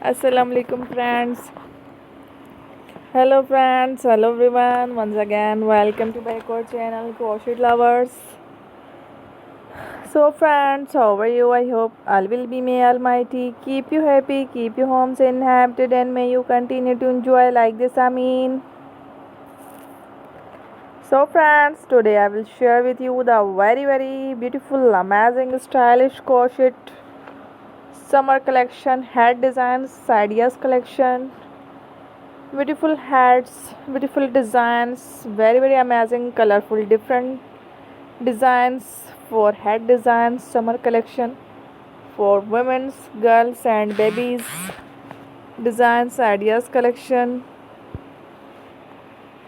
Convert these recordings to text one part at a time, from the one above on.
Assalamu alaikum friends. Hello friends, hello everyone. Once again, welcome to my core channel Crochet Lovers. So friends, how are you? I hope all will be may Almighty keep you happy, keep your homes inhabited, and may you continue to enjoy like this. Amin. So friends, today I will share with you the very beautiful, amazing, stylish crochet summer collection, head designs, ideas collection. Beautiful hats, beautiful designs, very amazing, colorful, different designs for head designs, summer collection for women's, girls, and babies. Designs, ideas collection.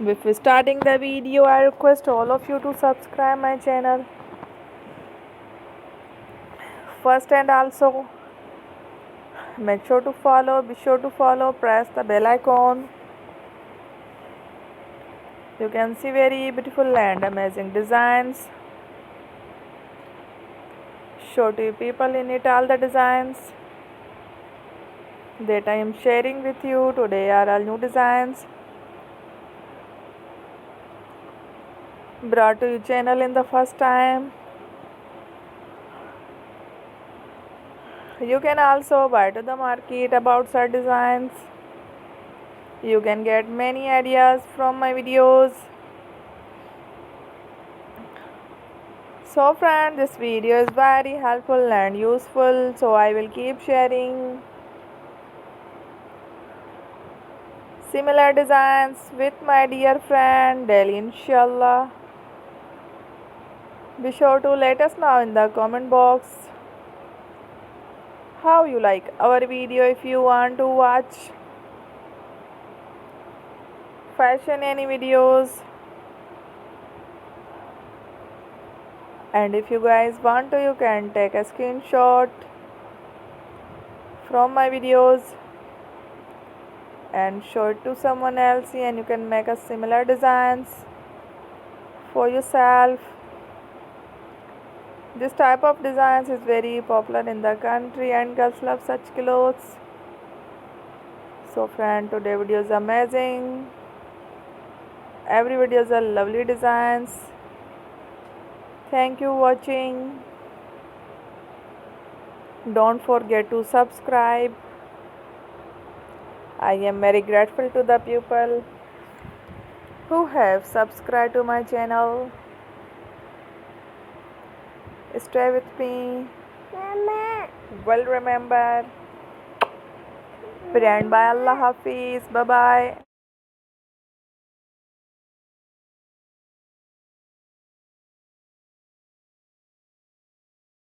Before starting the video, I request all of you to subscribe my channel first, and also make sure to follow. Be sure to follow. Press the bell icon. You can see very beautiful and amazing designs. Show to you people in it all the designs that I am sharing with you today are all new designs brought to your channel in the first time. You can also buy to the market about such designs. You can get many ideas from my videos. So friends, this video is very helpful and useful, so I will keep sharing similar designs with my dear friend daily, inshallah. Be sure to let us know in the comment box how you like our video. If you want to watch fashion any videos, and if you guys want to, you can take a screenshot from my videos and show it to someone else, and you can make a similar designs for yourself. This type of designs is very popular in the country and girls love such clothes. So friend, today video is amazing. Every video is a lovely designs. Thank you watching. Don't forget to subscribe. I am very grateful to the people who have subscribed to my channel. Stay with me. Mama. Well remember. Friend, bye. Allah Hafiz. Bye bye.